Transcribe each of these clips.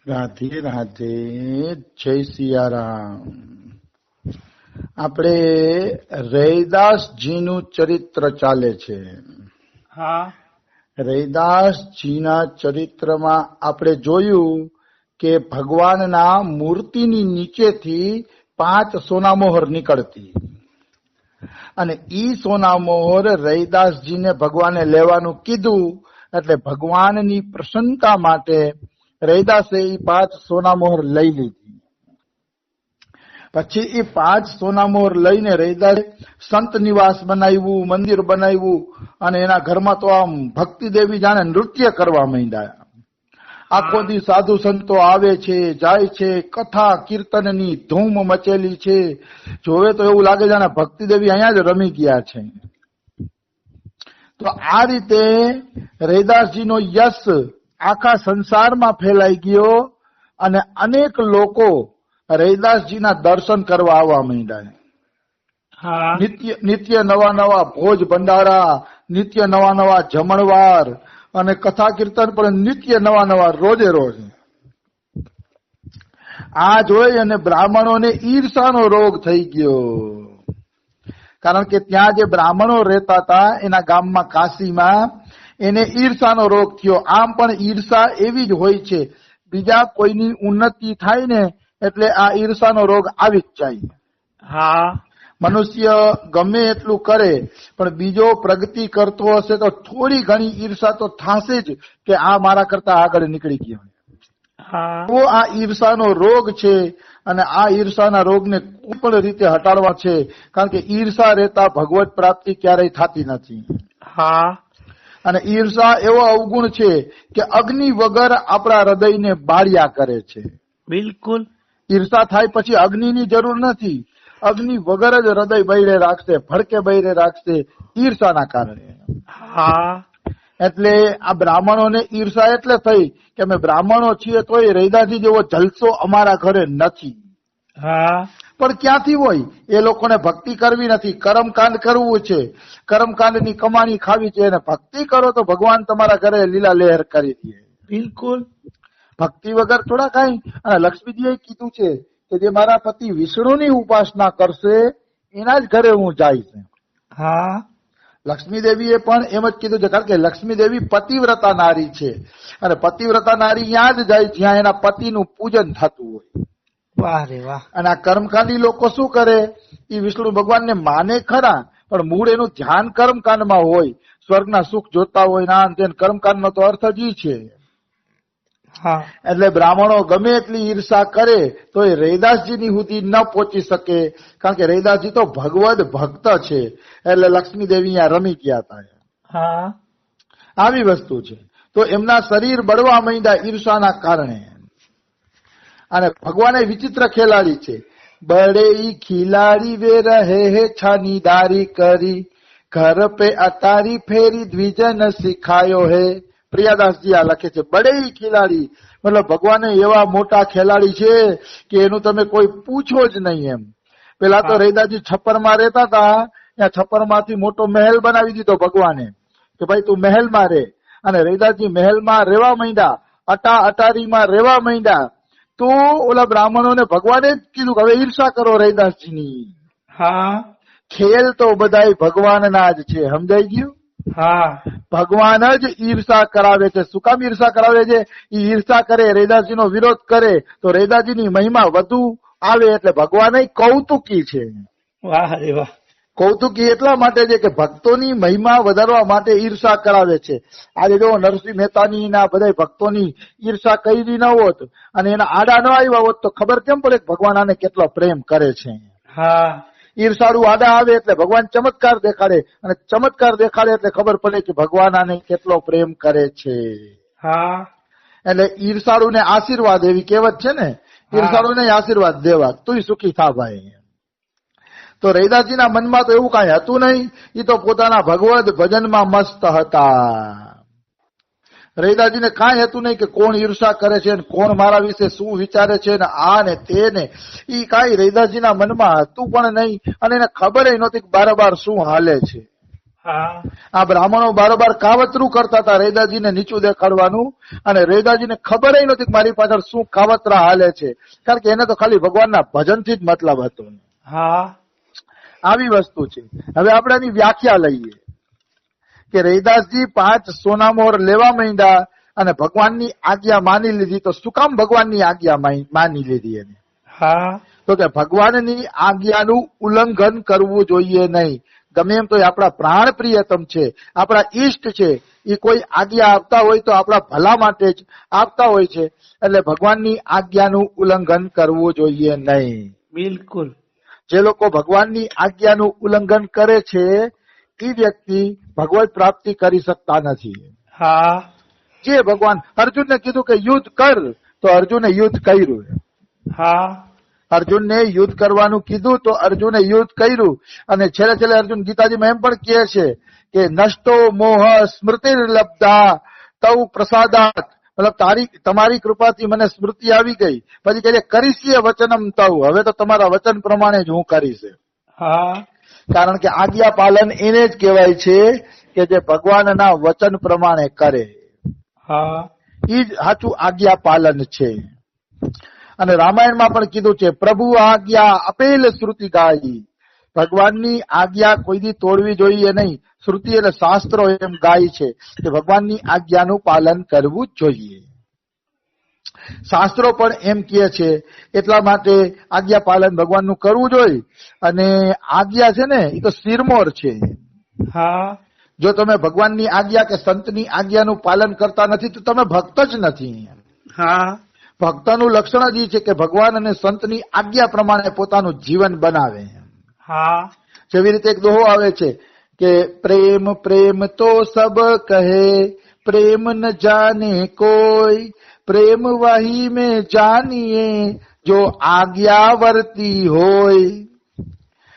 રાધે રાધે, જય સિયારામ. આપણે રૈદાસજીનું ચરિત્ર ચાલે છે. હા, રૈદાસજીના ચરિત્રમાં આપણે જોયું કે ભગવાનના મૂર્તિની નીચેથી 5 સોનામોહર નીકળતી અને ઈ સોનામોહર રૈદાસજીને ભગવાને લેવાનું કીધું. એટલે ભગવાનની પ્રસન્નતા માટે રૈદાસે એ 5 સોનામોહર લઈ લીધી. પછી એ 5 સોનામોહર લઈને રૈદાસે સંત નિવાસ બનાવ્યું, મંદિર બનાવ્યું અને એના ઘરમાં તો આમ ભક્તિ દેવી જાણે નૃત્ય કરવા માંડ્યા. આખો દી સાધુ સંતો આવે છે, જાય છે, કથા કીર્તનની ધૂમ મચેલી છે. જોવે તો એવું લાગે જાણે ભક્તિ દેવી અહીંયા જ રમી ગયા છે. તો આ રીતે રૈદાસજીનો યશ આખા સંસારમાં ફેલાઈ ગયો અને અનેક લોકો રૈદાસજીના દર્શન કરવા આવવા માંડ્યા. નિત્ય નવા નવા ભોજ ભંડારા, નિત્ય નવા નવા જમણવાર અને કથા કીર્તન પણ નિત્ય નવા નવા રોજે રોજ. આ જોઈ અને બ્રાહ્મણોને ઈર્ષાનો રોગ થઈ ગયો. કારણ કે ત્યાં જે બ્રાહ્મણો રહેતા હતા એના ગામમાં કાશીમાં, એને ઈર્ષાનો રોગ થયો. આમ પણ ઈર્ષા એવી જ હોય છે, બીજા કોઈની ઉન્નતિ થાય ને એટલે આ ઈર્ષાનો રોગ આવી જ જાય. હા, મનુષ્ય ગમે એટલું કરે પણ બીજો પ્રગતિ કરતો હશે તો થોડી ઘણી ઈર્ષા તો થશે જ કે આ મારા કરતા આગળ નીકળી ગયો. તો આ ઈર્ષાનો રોગ છે અને આ ઈર્ષાના રોગને કોઈ પણ રીતે હટાડવા છે. કારણ કે ઈર્ષા રહેતા ભગવત પ્રાપ્તિ ક્યારેય થતી નથી. હા, અને ઈર્ષા એવો અવગુણ છે કે અગ્નિ વગર આપણા હૃદયને બાળ્યા કરે છે. બિલકુલ. ઈર્ષા થાય પછી અગ્નિની જરૂર નથી. અગ્નિ વગર જ હૃદય બૈરે રાખશે, ભડકે બૈરે રાખશે ઈર્ષાના કારણે. હા, એટલે આ બ્રાહ્મણોને ઈર્ષા એટલે થઈ કે અમે બ્રાહ્મણો છીએ તોય રૈદાસજી જેવો જલસો અમારા ઘરે નથી. હા, પણ ક્યાંથી હોય? એ લોકોને ભક્તિ કરવી નથી, કર્મકાંડ કરવું છે, કર્મકાંડની કમાણી ખાવી છે. અને ભક્તિ કરો તો ભગવાન તમારા ઘરે લીલા લહેર કરી દે. બિલકુલ. ભક્તિ વગર થોડા કઈ. અને લક્ષ્મીજીએ કીધું છે કે જે મારા પતિ વિષ્ણુની ઉપાસના કરશે એના જ ઘરે હું જઈશ. હા, લક્ષ્મી દેવીએ પણ એમ જ કીધું છે. કારણ કે લક્ષ્મી દેવી પતિવ્રતા નારી છે અને પતિવ્રતા નારી ત્યાં જ જાય જ્યાં એના પતિનું પૂજન થતું હોય. વાહ રે વાહ. અને આ કર્મકાંડી લોકો શું કરે? એ વિષ્ણુ ભગવાનને માને ખરા પણ મૂળ એનું ધ્યાન કર્મકાંડમાં હોય. સ્વર્ગના સુખ જોતા હોય ના તેન કર્મકાંડનો તો અર્થ જ ઈ છે. એટલે બ્રાહ્મણો ગમે એટલી ઈર્ષા કરે તો એ રૈદાસજીની સુધી ન પહોંચી શકે. કારણ કે રૈદાસજી તો ભગવદ ભક્ત છે. એટલે લક્ષ્મી દેવી અહીંયા રમી ગયા હતા. આવી વસ્તુ છે. તો એમના શરીર બળવા માંડ્યા ઈર્ષાના કારણે. અને ભગવાન એ વિચિત્ર ખેલાડી છે. બડે ખિલાડી વે રહે હે છાનીદારી કરી, ઘર પે અતારી ફેરી દ્વિજન શીખાયો હે. પ્રિયાદાસજી આ લખે છે. બડે ખિલાડી મતલબ ભગવાને એવા મોટા ખેલાડી છે કે એનું તમે કોઈ પૂછો જ નહીં એમ. પેલા તો રૈદાસજી છપ્પરમાં રહેતા હતા, ત્યાં છપ્પરમાંથી મોટો મહેલ બનાવી દીધો ભગવાને કે ભાઈ તું મહેલમાં રહે. અને રૈદાસજી મહેલમાં રહેવા માંડ્યા, અટારીમાં રહેવા માંડ્યા. તો ઓલા બ્રાહ્મણોને ભગવાને જ કીધું કે હવે ઈર્ષા કરો રૈદાસજીની. ખેલ તો બધાય ભગવાનના જ છે. સમજાઈ ગયું? ભગવાન જ ઈર્ષા કરાવે છે. શું કામ ઈર્ષા કરાવે છે? ઈર્ષા કરે, રૈદાસજીનો વિરોધ કરે તો રૈદાસજીની મહિમા વધુ આવે. એટલે ભગવાન કૌતુકી છે. વાહ રે વાહ. કૌતુકી એટલા માટે છે કે ભક્તોની મહિમા વધારવા માટે ઈર્ષા કરાવે છે. આજે જો નરસિંહ મહેતાની ના બધા ભક્તોની ઈર્ષા કરી ન હોત અને એના આડા ન આવ્યા હોત તો ખબર કેમ પડે કે ભગવાન આને કેટલો પ્રેમ કરે છે. ઈર્ષાળુ આડા આવે એટલે ભગવાન ચમત્કાર દેખાડે અને ચમત્કાર દેખાડે એટલે ખબર પડે કે ભગવાન આને કેટલો પ્રેમ કરે છે. એટલે ઈર્ષાળુ ને આશીર્વાદ એવી કહેવત છે ને, ઈર્ષાળુ ને આશીર્વાદ દેવા, તું સુખી થા ભાઈ. તો રૈદાસજીના મનમાં તો એવું કઈ હતું નહીં. એ તો પોતાના ભગવદ ભજનમાં મસ્ત હતા. રૈદાસજીને કાંઈ હતું નહીં કે કોણ ઈર્ષા કરે છે ને કોણ મારા વિશે શું વિચારે છે ને આ ને તે ને. એ કાંઈ રૈદાસજીના મનમાં હતું પણ નહીં અને એને ખબર નહોતી કે બારોબાર શું હાલે છે. હા આ બ્રાહ્મણો બારોબાર કાવતરું કરતા હતા રેદાજીને નીચું દેખાડવાનું, અને રેદાજીને ખબર નહોતી કે મારી પાછળ શું કાવતરા હાલે છે, કારણ કે એને તો ખાલી ભગવાનના ભજનથી જ મતલબ હતો. હા આવી વસ્તુ છે. હવે આપણે એની વ્યાખ્યા લઈએ કે રૈદાસજી 5 સોનામોહર લેવા માંડ્યા અને ભગવાનની આજ્ઞા માની લીધી. તો શું કામ ભગવાનની આજ્ઞા માની લીધી એને? હા તો કે ભગવાનની આજ્ઞાનું ઉલ્લંઘન કરવું જોઈએ નહીં. ગમે એમ તો એ આપણા પ્રાણ પ્રિયતમ છે, આપણા ઈષ્ટ છે, એ કોઈ આજ્ઞા આપતા હોય તો આપણા ભલા માટે જ આપતા હોય છે, એટલે ભગવાનની આજ્ઞાનું ઉલ્લંઘન કરવું જોઈએ નહીં. બિલકુલ. જે લોકો ભગવાનની આજ્ઞાનું ઉલ્લંઘન કરે છે એ વ્યક્તિ ભગવત પ્રાપ્તિ કરી શકતા નથી. હા જે ભગવાન અર્જુનને કીધું કે યુદ્ધ કર, તો અર્જુને યુદ્ધ કર્યું. હા અર્જુનને યુદ્ધ કરવાનું કીધું તો અર્જુને યુદ્ધ કર્યું. અને છેલ્લે છેલ્લે અર્જુન ગીતાજીમાં એમ પણ કહે છે કે નષ્ટો મોહ સ્મૃતિર્લબ્ધા તૌ પ્રસાદાત, મતલબ તમારી કૃપાથી મને સ્મૃતિ આવી ગઈ. પછી કહે કરીશીએ વચનમ તવ, હવે તો તમારા વચન પ્રમાણે જ હું કરીશ. હા કારણ કે આજ્ઞા પાલન એને જ કહેવાય છે કે જે ભગવાનના વચન પ્રમાણે કરે. હા એ જ સાચું આજ્ઞા પાલન છે. અને રામાયણમાં પણ કીધું છે પ્રભુ આજ્ઞા અપેલ શ્રુતિ ગાઈ, ભગવાનની આજ્ઞા કોઈ દી તોડવી જોઈએ નહીં. શ્રુતિ એટલે શાસ્ત્રો એમ ગાય છે કે ભગવાનની આજ્ઞાનું પાલન કરવું જ જોઈએ. શાસ્ત્રો પણ એમ કહે છે, એટલા માટે આજ્ઞા પાલન ભગવાનનું કરવું જોઈએ. અને આજ્ઞા છે ને એ તો શિરમોર છે. હા જો તમે ભગવાનની આજ્ઞા કે સંતની આજ્ઞાનું પાલન કરતા નથી તો તમે ભક્ત જ નથી. હા ભક્તનું લક્ષણ જ એ છે કે ભગવાન અને સંતની આજ્ઞા પ્રમાણે પોતાનું જીવન બનાવે. હા જેવી રીતે એક દોહો આવે છે કે પ્રેમ પ્રેમ તો સબ કહે, પ્રેમ ન જાને કોઈ, પ્રેમ વહી મેં જાનીએ જો આજ્ઞા વર્તી હોય.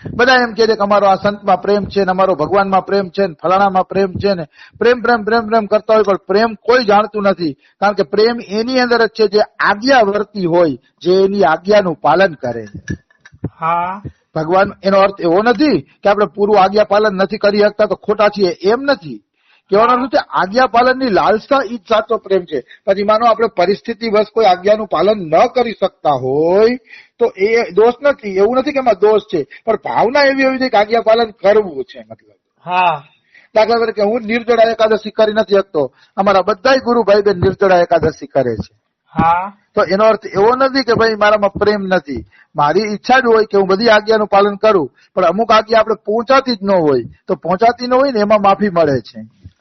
બધા એમ કહે છે કે અમારો આ સંતમાં પ્રેમ છે ને અમારો ભગવાનમાં પ્રેમ છે ને ફલાણામાં પ્રેમ છે ને પ્રેમ પ્રેમ પ્રેમ પ્રેમ કરતા હોય, પણ પ્રેમ કોઈ જાણતું નથી. કારણ કે પ્રેમ એની અંદર જ છે જે આજ્ઞા વર્તી હોય, જે એની આજ્ઞાનું પાલન કરે. હા ભગવાન એનો અર્થ એવો નથી કે આપણે પૂરું આજ્ઞા પાલન નથી કરી શકતા તો ખોટા છીએ, એમ નથી કહેવાનો. શું છે આજ્ઞા પાલનની લાલસા એ જ સાચો પ્રેમ છે. પછી માનો આપણે પરિસ્થિતિ વશ કોઈ આજ્ઞાનું પાલન ન કરી શકતા હોય તો એ દોષ નથી, એવું નથી કે એમાં દોષ છે, પણ ભાવના એવી હોવી જોઈએ કે આજ્ઞા પાલન કરવું છે. મતલબ હા દાખલા તરીકે હું નિર્જળા એકાદશી કરી નથી શકતો, અમારા બધા ગુરુ ભાઈ બેન નિર્જળા એકાદશી કરે છે. હા તો એનો અર્થ એવો નથી કે ભાઈ મારામાં પ્રેમ નથી. મારી ઈચ્છા જ હોય કે હું બધી આજ્ઞાનું પાલન કરું, પણ અમુક આજ્ઞા આપણે પહોંચાતી જ ન હોય તો પહોંચાતી ન હોય ને એમાં માફી મળે છે.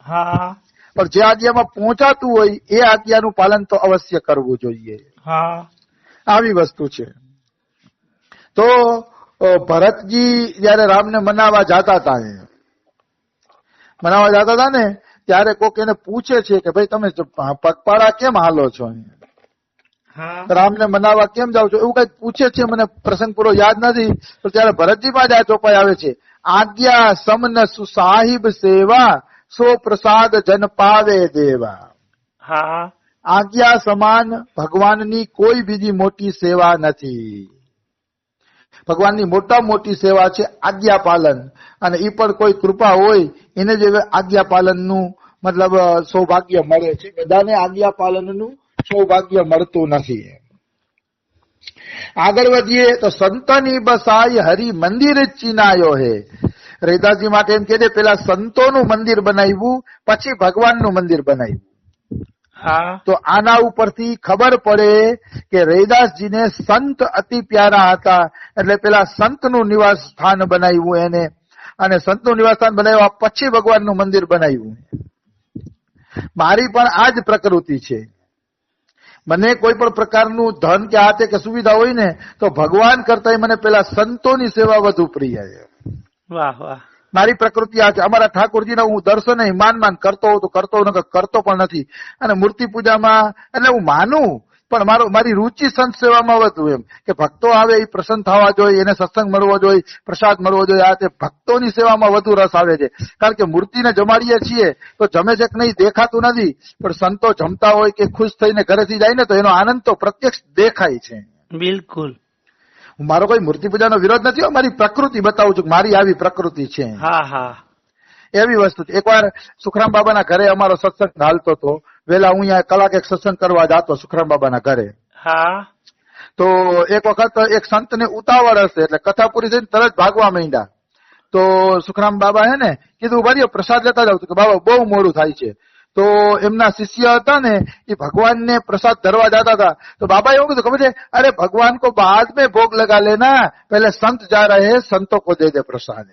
હા પણ જે આજ્ઞામાં પહોંચાતું હોય એ આજ્ઞાનું પાલન તો અવશ્ય કરવું જોઈએ. હા આવી વસ્તુ છે. તો ભરતજી જયારે રામને મનાવવા જતા હતા ને ત્યારે કોક એને પૂછે છે કે ભાઈ તમે પગપાળા કેમ હાલો છો, હા રામને મનાવવા કેમ જાવ છો, એવું કઈક પૂછે છે. મને પ્રસંગ પૂરો યાદ નથી. તો ત્યારે ભરતજી માં જ આ ચોપાઈ આવે છે આજ્ઞા સમન સુસાહિબ સેવા સો પ્રસાદ જન પાવે દેવા. હા આજ્ઞા સમાન ભગવાનની કોઈ બીજી મોટી સેવા નથી. ભગવાનની મોટા મોટી સેવા છે આજ્ઞા પાલન, અને એ પણ કોઈ કૃપા હોય એને જ આજ્ઞા પાલનનું મતલબ સૌભાગ્ય મળે છે. બધાને આજ્ઞા પાલનનું સૌભાગ્ય મળતું નથી. આગળ વધીએ તો સંતની બસાઈ હરિ મંદિર ચિનાયો હે. રૈદાસજી માટે એમ કે પેલા સંતોનું મંદિર બનાવ્યું, પછી ભગવાનનું મંદિર બનાવ્યું. હા તો આના ઉપરથી ખબર પડે કે રૈદાસજીને સંત અતિ પ્યારા હતા, એટલે પેલા સંતનું નિવાસ સ્થાન બનાવ્યું એને, અને સંતનું નિવાસ સ્થાન બનાવ્યા પછી ભગવાનનું મંદિર બનાવ્યું. મારી પણ આ જ પ્રકૃતિ છે. મને કોઈ પણ પ્રકારનું ધન કે આ તે કે સુવિધા હોય ને તો ભગવાન કરતા મને પેલા સંતોની સેવા વધુ પ્રિય છે. વાહ વાહ. મારી પ્રકૃતિ આ છે. અમારા ઠાકોરજીને હું દર્શન માન કરતો હોઉં તો કરતો પણ નથી. અને મૂર્તિ પૂજામાં એટલે હું માનું, પણ મારી રુચિ સંત સેવામાં વધુ, એમ કે ભક્તો આવે એ પ્રસન્ન થવા જોઈએ, એને સત્સંગ મળવો જોઈએ, પ્રસાદ મળવો જોઈએ. આ તે ભક્તોની સેવામાં વધુ રસ આવે છે. કારણ કે મૂર્તિને જમાડીએ છીએ તો જમે છે કે નહીં દેખાતું નથી, પણ સંતો જમતા હોય કે ખુશ થઈને ઘરેથી જાય ને તો એનો આનંદ તો પ્રત્યક્ષ દેખાય છે. બિલકુલ. મારો કોઈ મૂર્તિ પૂજાનો વિરોધ નથી, મારી પ્રકૃતિ બતાવું છું, મારી આવી પ્રકૃતિ છે. હા હા એવી વસ્તુ છે. એકવાર સુખરામ બાબાના ઘરે અમારો સત્સંગ હાલતો હતો. વેલા હું અહીંયા કલાક એક સત્સંગ કરવા જતો સુખરામ બાબાના ઘરે. હા તો એક વખત એક સંતને ઉતાવળ હશે એટલે કથા પૂરી થઈને તરત ભાગવા માંડ્યા. તો સુખરામ બાબા હે ને કીધું ભરીએ પ્રસાદ લેતા જાવ. કે બાબા બહુ મોડું થાય છે. તો એમના શિષ્ય હતા ને એ ભગવાનને પ્રસાદ ધરવા જતા હતા. તો બાબા એવું કીધું ખબર છે, અરે ભગવાન કો બાદ में भोग लगा लेना, पहले संत जा रहे हैं, संतों को दे दे प्रसाद.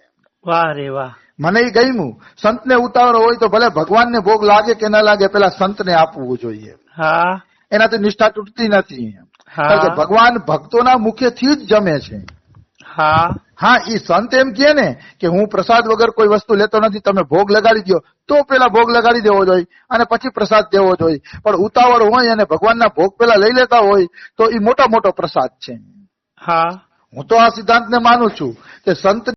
વાહ રે વાહ. મને એ ગમ્યું. સંતને ઉતાવળ હોય તો ભલે ભગવાનને ભોગ લાગે કે ના લાગે પેલા સંતને આપવું જોઈએ. હા એનાથી નિષ્ઠા તૂટતી નથી. કારણ કે હા ભગવાન ભક્તોના મુખેથી જ જમે છે. હા હા એ સંત એમ કહે ને કે હું પ્રસાદ વગર કોઈ વસ્તુ લેતો નથી, તમે ભોગ લગાડી દો, તો પેલા ભોગ લગાડી દેવો જોઈએ અને પછી પ્રસાદ દેવો જોઈએ. પણ ઉતાવળ હોય અને ભગવાનના ભોગ પેલા લઈ લેતા હોય તો એ મોટો મોટો પ્રસાદ છે. હા હું તો આ સિદ્ધાંતને માનું છું કે સંત